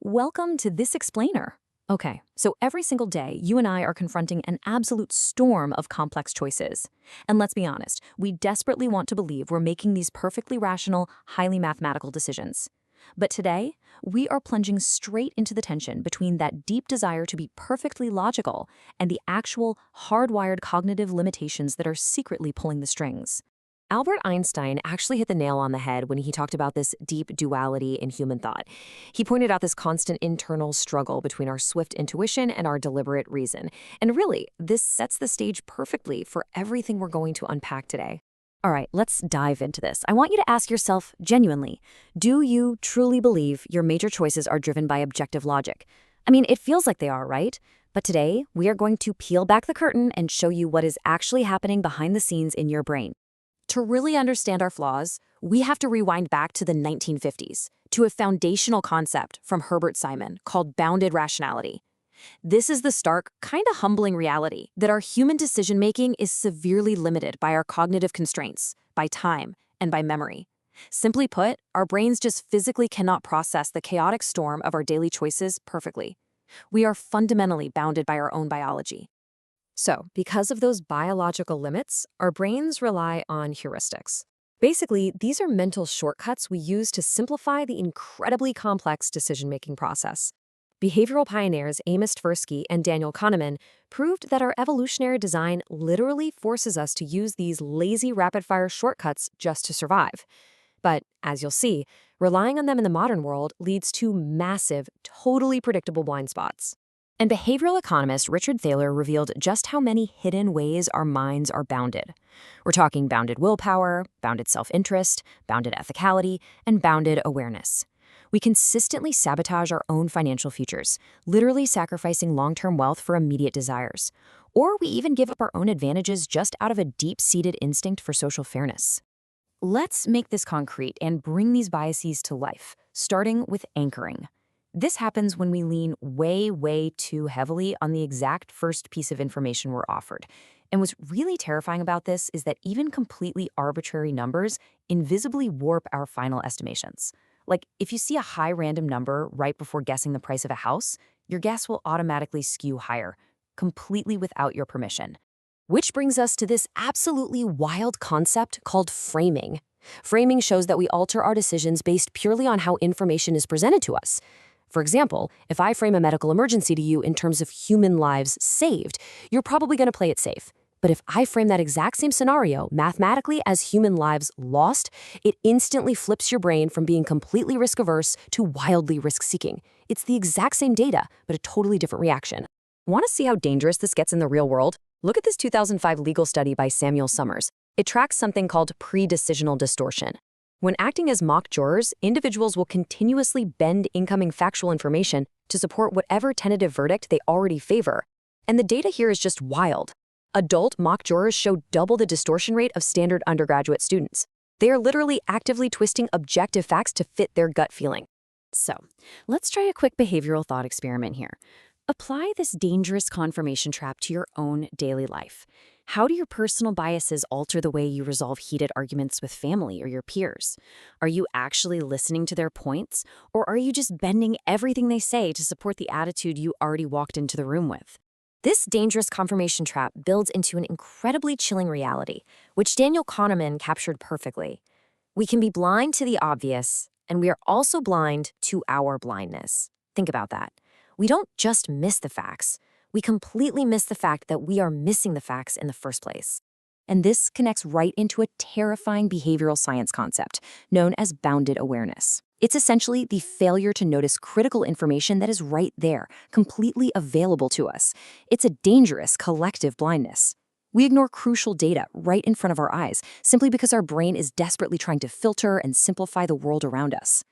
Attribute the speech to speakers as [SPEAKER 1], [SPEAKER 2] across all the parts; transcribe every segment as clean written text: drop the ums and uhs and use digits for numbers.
[SPEAKER 1] Welcome to This Explainer. Okay, so every single day, you and I are confronting an absolute storm of complex choices. And let's be honest, we desperately want to believe we're making these perfectly rational, highly mathematical decisions. But today, we are plunging straight into the tension between that deep desire to be perfectly logical and the actual, hardwired cognitive limitations that are secretly pulling the strings. Albert Einstein actually hit the nail on the head when he talked about this deep duality in human thought. He pointed out this constant internal struggle between our swift intuition and our deliberate reason. And really, this sets the stage perfectly for everything we're going to unpack today. All right, let's dive into this. I want you to ask yourself genuinely, do you truly believe your major choices are driven by objective logic? I mean, it feels like they are, right? But today, we are going to peel back the curtain and show you what is actually happening behind the scenes in your brain. To really understand our flaws, we have to rewind back to the 1950s, to a foundational concept from Herbert Simon called bounded rationality. This is the stark, kind of humbling reality that our human decision-making is severely limited by our cognitive constraints, by time, and by memory. Simply put, our brains just physically cannot process the chaotic storm of our daily choices perfectly. We are fundamentally bounded by our own biology. So, because of those biological limits, our brains rely on heuristics. Basically, these are mental shortcuts we use to simplify the incredibly complex decision-making process. Behavioral pioneers Amos Tversky and Daniel Kahneman proved that our evolutionary design literally forces us to use these lazy rapid-fire shortcuts just to survive. But, as you'll see, relying on them in the modern world leads to massive, totally predictable blind spots. And behavioral economist Richard Thaler revealed just how many hidden ways our minds are bounded. We're talking bounded willpower, bounded self-interest, bounded ethicality, and bounded awareness. We consistently sabotage our own financial futures, literally sacrificing long-term wealth for immediate desires. Or we even give up our own advantages just out of a deep-seated instinct for social fairness. Let's make this concrete and bring these biases to life, starting with anchoring. This happens when we lean way too heavily on the exact first piece of information we're offered. And what's really terrifying about this is that even completely arbitrary numbers invisibly warp our final estimations. Like, if you see a high random number right before guessing the price of a house, your guess will automatically skew higher, completely without your permission. Which brings us to this absolutely wild concept called framing. Framing shows that we alter our decisions based purely on how information is presented to us. For example, if I frame a medical emergency to you in terms of human lives saved, you're probably going to play it safe. But if I frame that exact same scenario mathematically as human lives lost, it instantly flips your brain from being completely risk-averse to wildly risk-seeking. It's the exact same data, but a totally different reaction. Want to see how dangerous this gets in the real world? Look at this 2005 legal study by Samuel Summers. It tracks something called pre-decisional distortion. When acting as mock jurors, individuals will continuously bend incoming factual information to support whatever tentative verdict they already favor. And the data here is just wild. Adult mock jurors show double the distortion rate of standard undergraduate students. They are literally actively twisting objective facts to fit their gut feeling. So, let's try a quick behavioral thought experiment here. Apply this dangerous confirmation trap to your own daily life. How do your personal biases alter the way you resolve heated arguments with family or your peers? Are you actually listening to their points, or are you just bending everything they say to support the attitude you already walked into the room with? This dangerous confirmation trap builds into an incredibly chilling reality, which Daniel Kahneman captured perfectly. We can be blind to the obvious, and we are also blind to our blindness. Think about that. We don't just miss the facts. We completely miss the fact that we are missing the facts in the first place. And this connects right into a terrifying behavioral science concept known as bounded awareness. It's essentially the failure to notice critical information that is right there, completely available to us. It's a dangerous collective blindness. We ignore crucial data right in front of our eyes simply because our brain is desperately trying to filter and simplify the world around us.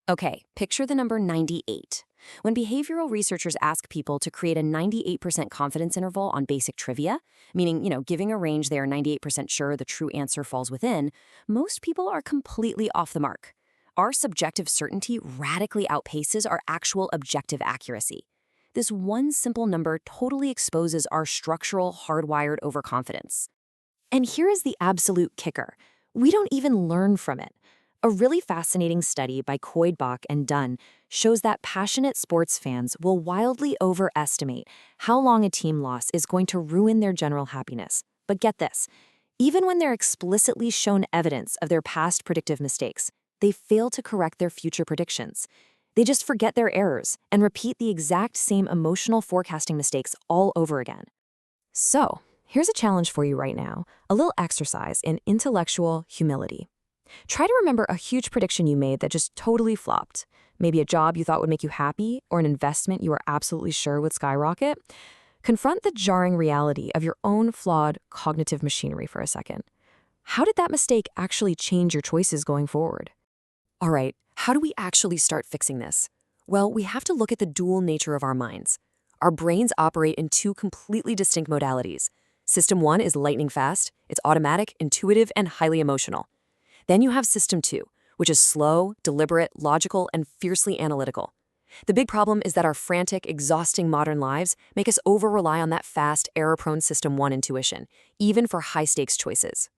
[SPEAKER 1] Okay, picture the number 98. When behavioral researchers ask people to create a 98% confidence interval on basic trivia, meaning, giving a range they are 98% sure the true answer falls within, most people are completely off the mark. Our subjective certainty radically outpaces our actual objective accuracy. This one simple number totally exposes our structural, hardwired overconfidence. And here is the absolute kicker. We don't even learn from it. A really fascinating study by Koidbach and Dunn shows that passionate sports fans will wildly overestimate how long a team loss is going to ruin their general happiness. But get this, even when they're explicitly shown evidence of their past predictive mistakes, they fail to correct their future predictions. They just forget their errors and repeat the exact same emotional forecasting mistakes all over again. So, here's a challenge for you right now, a little exercise in intellectual humility. Try to remember a huge prediction you made that just totally flopped. Maybe a job you thought would make you happy or an investment you were absolutely sure would skyrocket. Confront the jarring reality of your own flawed cognitive machinery for a second. How did that mistake actually change your choices going forward? All right, how do we actually start fixing this? Well, we have to look at the dual nature of our minds. Our brains operate in two completely distinct modalities. System 1 is lightning fast, it's automatic, intuitive, and highly emotional. Then you have System 2, which is slow, deliberate, logical, and fiercely analytical. The big problem is that our frantic, exhausting modern lives make us over-rely on that fast, error-prone System 1 intuition, even for high-stakes choices.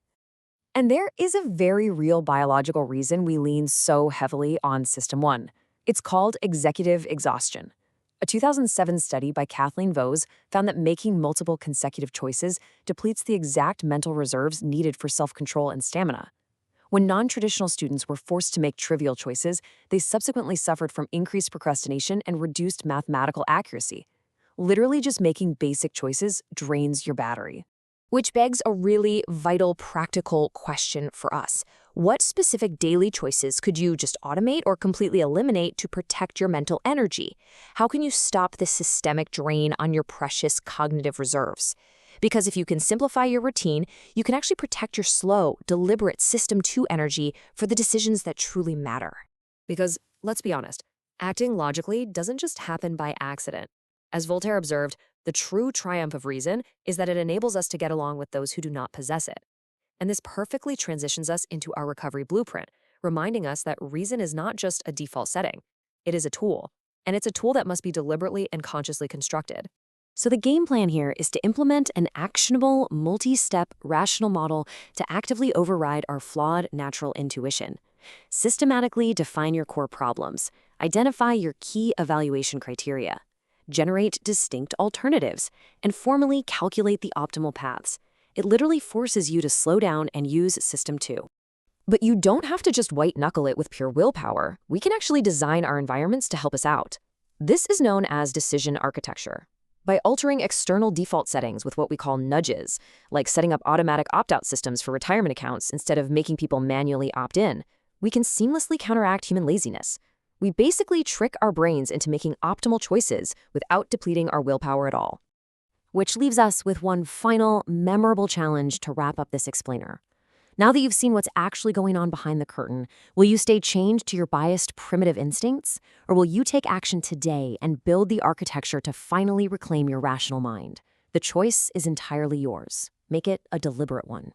[SPEAKER 1] And there is a very real biological reason we lean so heavily on System 1. It's called executive exhaustion. A 2007 study by Kathleen Vohs found that making multiple consecutive choices depletes the exact mental reserves needed for self-control and stamina. When non-traditional students were forced to make trivial choices, they subsequently suffered from increased procrastination and reduced mathematical accuracy. Literally just making basic choices drains your battery. Which begs a really vital, practical question for us. What specific daily choices could you just automate or completely eliminate to protect your mental energy? How can you stop this systemic drain on your precious cognitive reserves? Because if you can simplify your routine, you can actually protect your slow, deliberate System 2 energy for the decisions that truly matter. Because, let's be honest, acting logically doesn't just happen by accident. As Voltaire observed, the true triumph of reason is that it enables us to get along with those who do not possess it. And this perfectly transitions us into our recovery blueprint, reminding us that reason is not just a default setting. It is a tool, and it's a tool that must be deliberately and consciously constructed. So the game plan here is to implement an actionable, multi-step, rational model to actively override our flawed natural intuition. Systematically define your core problems. Identify your key evaluation criteria. Generate distinct alternatives, and formally calculate the optimal paths. It literally forces you to slow down and use System 2. But you don't have to just white-knuckle it with pure willpower. We can actually design our environments to help us out. This is known as decision architecture. By altering external default settings with what we call nudges, like setting up automatic opt-out systems for retirement accounts instead of making people manually opt in, we can seamlessly counteract human laziness. We basically trick our brains into making optimal choices without depleting our willpower at all. Which leaves us with one final, memorable challenge to wrap up this explainer. Now that you've seen what's actually going on behind the curtain, will you stay chained to your biased, primitive instincts? Or will you take action today and build the architecture to finally reclaim your rational mind? The choice is entirely yours. Make it a deliberate one.